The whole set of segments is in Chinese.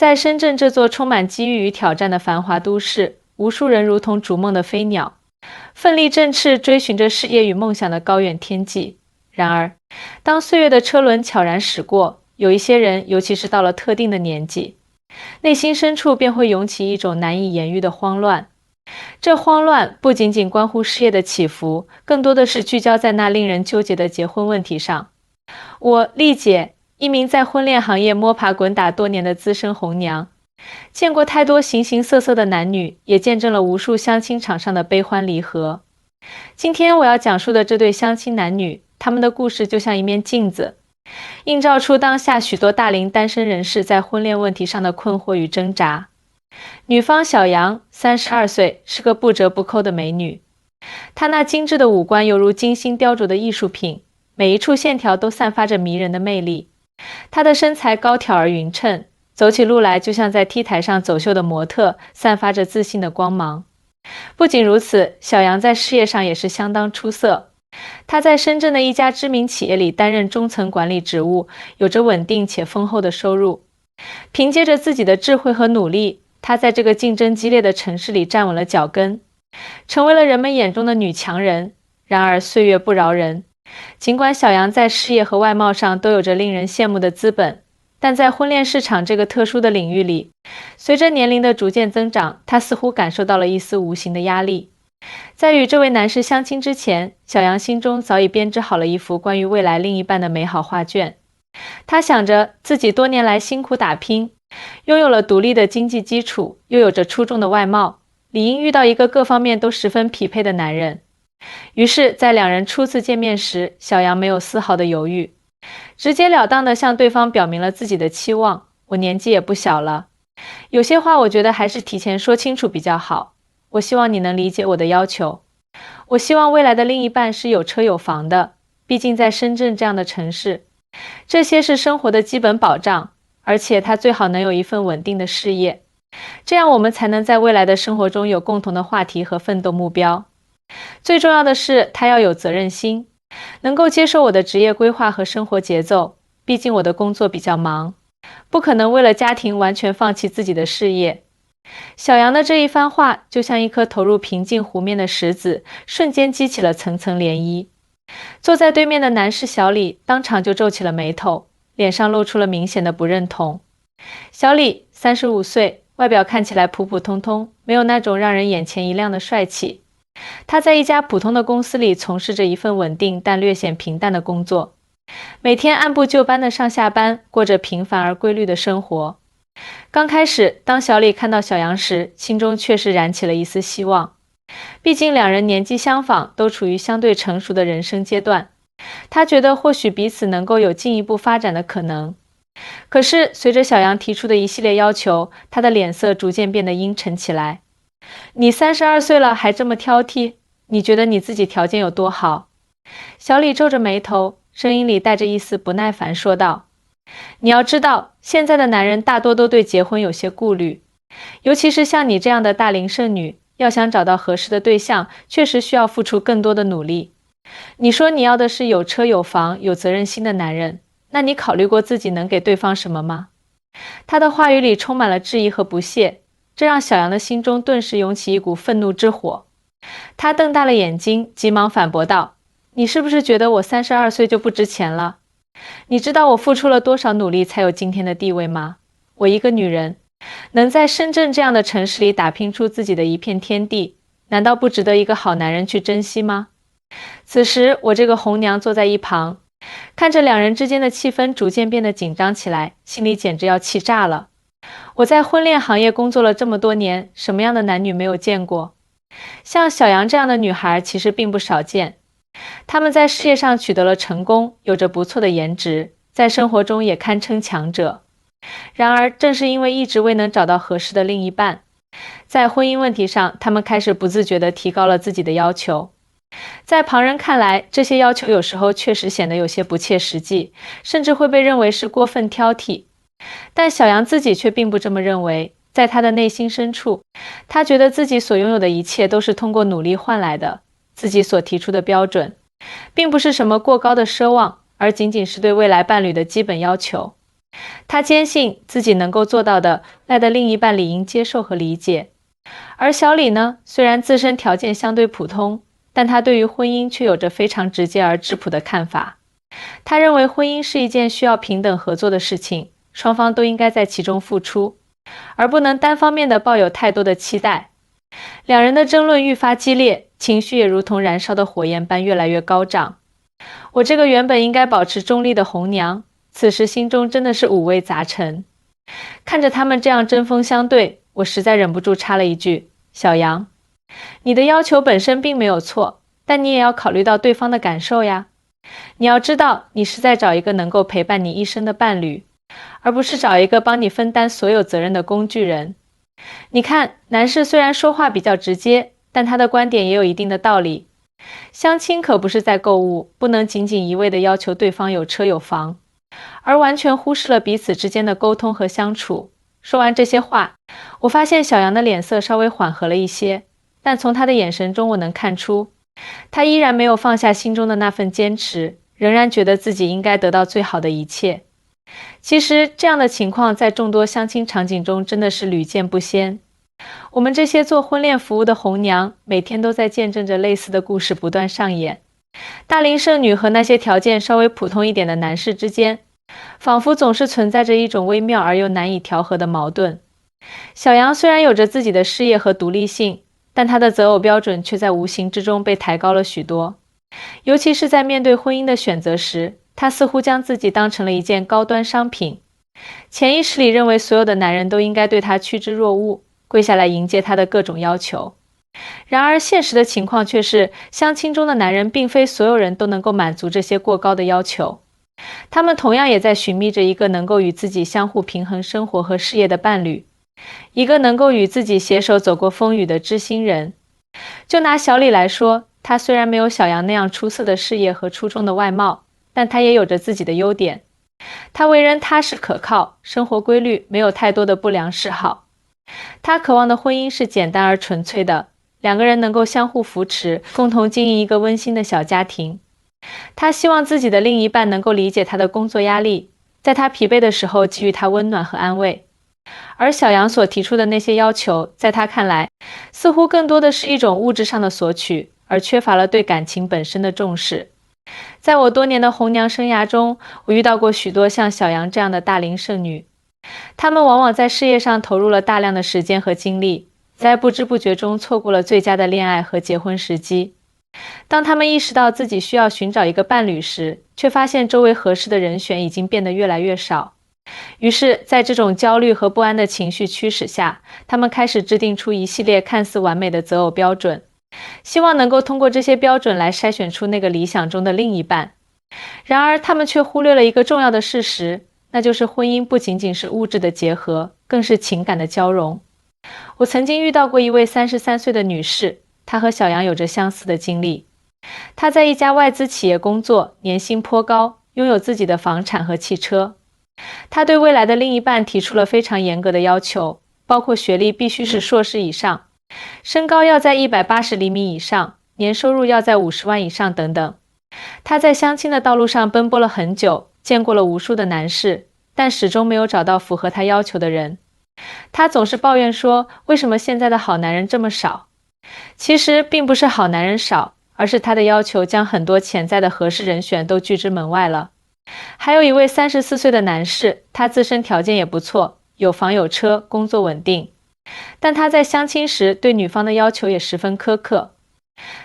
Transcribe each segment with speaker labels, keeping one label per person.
Speaker 1: 在深圳这座充满机遇与挑战的繁华都市，无数人如同逐梦的飞鸟，奋力振翅追寻着事业与梦想的高远天际。然而，当岁月的车轮悄然驶过，有一些人，尤其是到了特定的年纪，内心深处便会涌起一种难以言喻的慌乱。这慌乱不仅仅关乎事业的起伏，更多的是聚焦在那令人纠结的结婚问题上。我丽姐，一名在婚恋行业摸爬滚打多年的资深红娘，见过太多形形色色的男女，也见证了无数相亲场上的悲欢离合。今天我要讲述的这对相亲男女，他们的故事就像一面镜子，映照出当下许多大龄单身人士在婚恋问题上的困惑与挣扎。女方小杨，32岁，是个不折不扣的美女。她那精致的五官犹如精心雕琢的艺术品，每一处线条都散发着迷人的魅力。她的身材高挑而匀称，走起路来就像在 T 台上走秀的模特，散发着自信的光芒。不仅如此，小杨在事业上也是相当出色。她在深圳的一家知名企业里担任中层管理职务，有着稳定且丰厚的收入。凭借着自己的智慧和努力，她在这个竞争激烈的城市里站稳了脚跟，成为了人们眼中的女强人。然而岁月不饶人，尽管小杨在事业和外貌上都有着令人羡慕的资本，但在婚恋市场这个特殊的领域里，随着年龄的逐渐增长，她似乎感受到了一丝无形的压力。在与这位男士相亲之前，小杨心中早已编织好了一幅关于未来另一半的美好画卷。她想着自己多年来辛苦打拼，拥有了独立的经济基础，又有着出众的外貌，理应遇到一个各方面都十分匹配的男人。于是在两人初次见面时，小杨没有丝毫的犹豫，直截了当地向对方表明了自己的期望。我年纪也不小了，有些话我觉得还是提前说清楚比较好。我希望你能理解我的要求。我希望未来的另一半是有车有房的，毕竟在深圳这样的城市，这些是生活的基本保障，而且他最好能有一份稳定的事业，这样我们才能在未来的生活中有共同的话题和奋斗目标。最重要的是，他要有责任心，能够接受我的职业规划和生活节奏，毕竟我的工作比较忙，不可能为了家庭完全放弃自己的事业。小杨的这一番话就像一颗投入平静湖面的石子，瞬间激起了层层涟漪。坐在对面的男士小李当场就皱起了眉头，脸上露出了明显的不认同。小李35岁，外表看起来普普通通，没有那种让人眼前一亮的帅气。他在一家普通的公司里从事着一份稳定但略显平淡的工作，每天按部就班的上下班，过着平凡而规律的生活。刚开始，当小李看到小杨时，心中确实燃起了一丝希望。毕竟两人年纪相仿，都处于相对成熟的人生阶段，他觉得或许彼此能够有进一步发展的可能。可是随着小杨提出的一系列要求，他的脸色逐渐变得阴沉起来。你32岁了还这么挑剔，你觉得你自己条件有多好？小李皱着眉头，声音里带着一丝不耐烦说道，你要知道，现在的男人大多都对结婚有些顾虑，尤其是像你这样的大龄剩女，要想找到合适的对象，确实需要付出更多的努力。你说你要的是有车有房有责任心的男人，那你考虑过自己能给对方什么吗？他的话语里充满了质疑和不屑，这让小杨的心中顿时涌起一股愤怒之火。他瞪大了眼睛，急忙反驳道，你是不是觉得我32岁就不值钱了？你知道我付出了多少努力才有今天的地位吗？我一个女人，能在深圳这样的城市里打拼出自己的一片天地，难道不值得一个好男人去珍惜吗？此时，我这个红娘坐在一旁，看着两人之间的气氛逐渐变得紧张起来，心里简直要气炸了。我在婚恋行业工作了这么多年，什么样的男女没有见过？像小杨这样的女孩其实并不少见，她们在事业上取得了成功，有着不错的颜值，在生活中也堪称强者。然而正是因为一直未能找到合适的另一半，在婚姻问题上，她们开始不自觉地提高了自己的要求。在旁人看来，这些要求有时候确实显得有些不切实际，甚至会被认为是过分挑剔。但小杨自己却并不这么认为，在他的内心深处，他觉得自己所拥有的一切都是通过努力换来的，自己所提出的标准，并不是什么过高的奢望，而仅仅是对未来伴侣的基本要求。他坚信自己能够做到的，赖的另一半理应接受和理解。而小李呢，虽然自身条件相对普通，但他对于婚姻却有着非常直接而质朴的看法。他认为婚姻是一件需要平等合作的事情，双方都应该在其中付出，而不能单方面的抱有太多的期待。两人的争论愈发激烈，情绪也如同燃烧的火焰般越来越高涨。我这个原本应该保持中立的红娘，此时心中真的是五味杂陈。看着他们这样针锋相对，我实在忍不住插了一句：小杨，你的要求本身并没有错，但你也要考虑到对方的感受呀。你要知道，你是在找一个能够陪伴你一生的伴侣，而不是找一个帮你分担所有责任的工具人。你看，男士虽然说话比较直接，但他的观点也有一定的道理。相亲可不是在购物，不能仅仅一味地要求对方有车有房，而完全忽视了彼此之间的沟通和相处。说完这些话，我发现小杨的脸色稍微缓和了一些，但从他的眼神中我能看出，他依然没有放下心中的那份坚持，仍然觉得自己应该得到最好的一切。其实这样的情况在众多相亲场景中真的是屡见不鲜。我们这些做婚恋服务的红娘，每天都在见证着类似的故事不断上演。大龄剩女和那些条件稍微普通一点的男士之间，仿佛总是存在着一种微妙而又难以调和的矛盾。小杨虽然有着自己的事业和独立性，但他的择偶标准却在无形之中被抬高了许多。尤其是在面对婚姻的选择时，他似乎将自己当成了一件高端商品，潜意识里认为所有的男人都应该对他趋之若鹜，跪下来迎接他的各种要求。然而现实的情况却是，相亲中的男人并非所有人都能够满足这些过高的要求，他们同样也在寻觅着一个能够与自己相互平衡生活和事业的伴侣，一个能够与自己携手走过风雨的知心人。就拿小李来说，他虽然没有小杨那样出色的事业和出众的外貌，但他也有着自己的优点。他为人踏实可靠，生活规律，没有太多的不良嗜好。他渴望的婚姻是简单而纯粹的，两个人能够相互扶持，共同经营一个温馨的小家庭。他希望自己的另一半能够理解他的工作压力，在他疲惫的时候给予他温暖和安慰。而小杨所提出的那些要求，在他看来，似乎更多的是一种物质上的索取，而缺乏了对感情本身的重视。在我多年的红娘生涯中，我遇到过许多像小杨这样的大龄剩女，她们往往在事业上投入了大量的时间和精力，在不知不觉中错过了最佳的恋爱和结婚时机。当她们意识到自己需要寻找一个伴侣时，却发现周围合适的人选已经变得越来越少。于是，在这种焦虑和不安的情绪驱使下，她们开始制定出一系列看似完美的择偶标准，希望能够通过这些标准来筛选出那个理想中的另一半。然而，他们却忽略了一个重要的事实，那就是婚姻不仅仅是物质的结合，更是情感的交融。我曾经遇到过一位33岁的女士，她和小杨有着相似的经历。她在一家外资企业工作，年薪颇高，拥有自己的房产和汽车。她对未来的另一半提出了非常严格的要求，包括学历必须是硕士以上，身高要在180厘米以上，年收入要在50万以上等等。她在相亲的道路上奔波了很久，见过了无数的男士，但始终没有找到符合她要求的人。她总是抱怨说，为什么现在的好男人这么少？其实并不是好男人少，而是她的要求将很多潜在的合适人选都拒之门外了。还有一位34岁的男士，他自身条件也不错，有房有车，工作稳定，但他在相亲时对女方的要求也十分苛刻。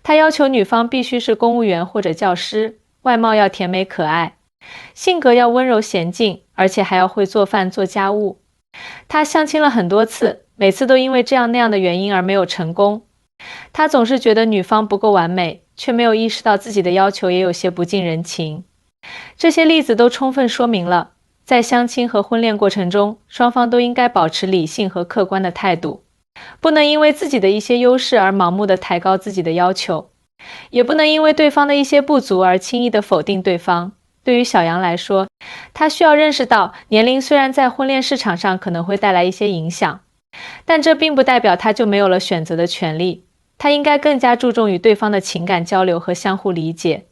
Speaker 1: 他要求女方必须是公务员或者教师，外貌要甜美可爱，性格要温柔娴静，而且还要会做饭做家务。他相亲了很多次，每次都因为这样那样的原因而没有成功。他总是觉得女方不够完美，却没有意识到自己的要求也有些不近人情。这些例子都充分说明了，在相亲和婚恋过程中，双方都应该保持理性和客观的态度，不能因为自己的一些优势而盲目地抬高自己的要求，也不能因为对方的一些不足而轻易地否定对方。对于小杨来说，他需要认识到，年龄虽然在婚恋市场上可能会带来一些影响，但这并不代表他就没有了选择的权利。他应该更加注重与对方的情感交流和相互理解，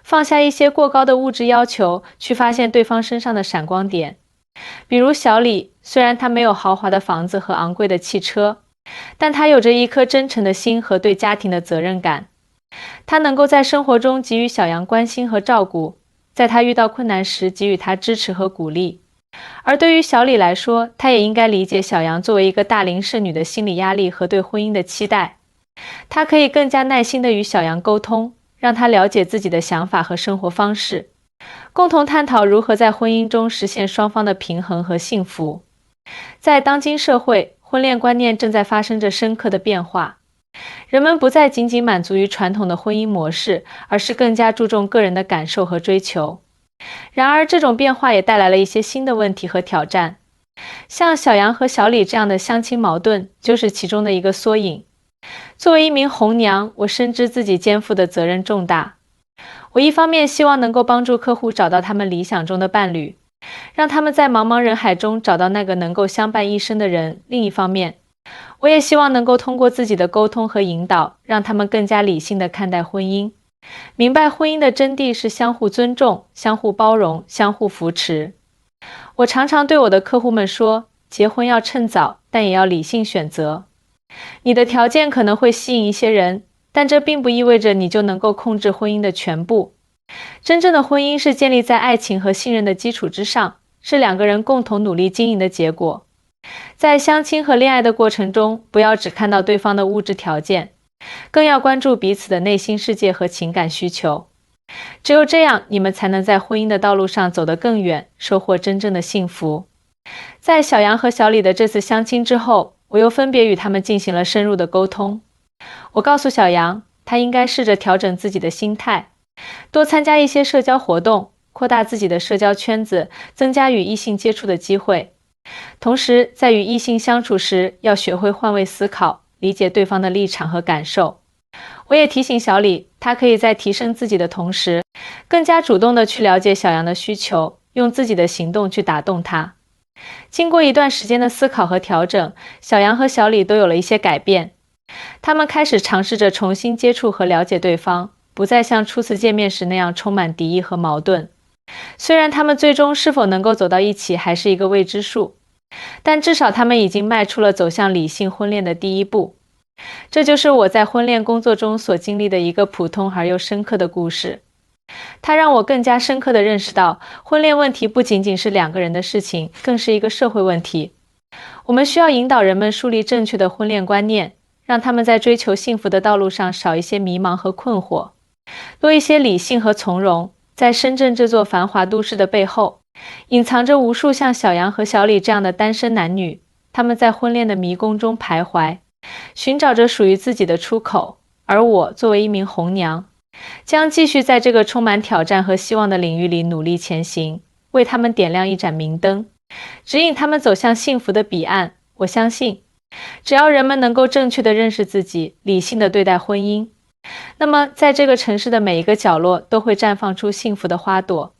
Speaker 1: 放下一些过高的物质要求，去发现对方身上的闪光点。比如小李，虽然他没有豪华的房子和昂贵的汽车，但他有着一颗真诚的心和对家庭的责任感。他能够在生活中给予小杨关心和照顾，在他遇到困难时给予他支持和鼓励。而对于小李来说，他也应该理解小杨作为一个大龄剩女的心理压力和对婚姻的期待。他可以更加耐心地与小杨沟通，让他了解自己的想法和生活方式，共同探讨如何在婚姻中实现双方的平衡和幸福。在当今社会，婚恋观念正在发生着深刻的变化，人们不再仅仅满足于传统的婚姻模式，而是更加注重个人的感受和追求。然而，这种变化也带来了一些新的问题和挑战，像小杨和小李这样的相亲矛盾就是其中的一个缩影。作为一名红娘，我深知自己肩负的责任重大。我一方面希望能够帮助客户找到他们理想中的伴侣，让他们在茫茫人海中找到那个能够相伴一生的人。另一方面，我也希望能够通过自己的沟通和引导，让他们更加理性地看待婚姻，明白婚姻的真谛是相互尊重、相互包容、相互扶持。我常常对我的客户们说，结婚要趁早，但也要理性选择。你的条件可能会吸引一些人，但这并不意味着你就能够控制婚姻的全部。真正的婚姻是建立在爱情和信任的基础之上，是两个人共同努力经营的结果。在相亲和恋爱的过程中，不要只看到对方的物质条件，更要关注彼此的内心世界和情感需求。只有这样，你们才能在婚姻的道路上走得更远，收获真正的幸福。在小杨和小李的这次相亲之后，我又分别与他们进行了深入的沟通。我告诉小杨，他应该试着调整自己的心态，多参加一些社交活动，扩大自己的社交圈子，增加与异性接触的机会。同时，在与异性相处时，要学会换位思考，理解对方的立场和感受。我也提醒小李，他可以在提升自己的同时，更加主动地去了解小杨的需求，用自己的行动去打动他。经过一段时间的思考和调整，小杨和小李都有了一些改变。他们开始尝试着重新接触和了解对方，不再像初次见面时那样充满敌意和矛盾。虽然他们最终是否能够走到一起还是一个未知数，但至少他们已经迈出了走向理性婚恋的第一步。这就是我在婚恋工作中所经历的一个普通而又深刻的故事。它让我更加深刻地认识到，婚恋问题不仅仅是两个人的事情，更是一个社会问题。我们需要引导人们树立正确的婚恋观念，让他们在追求幸福的道路上少一些迷茫和困惑，多一些理性和从容。在深圳这座繁华都市的背后，隐藏着无数像小杨和小李这样的单身男女，他们在婚恋的迷宫中徘徊，寻找着属于自己的出口。而我作为一名红娘，将继续在这个充满挑战和希望的领域里努力前行，为他们点亮一盏明灯，指引他们走向幸福的彼岸。我相信，只要人们能够正确地认识自己，理性地对待婚姻，那么在这个城市的每一个角落都会绽放出幸福的花朵。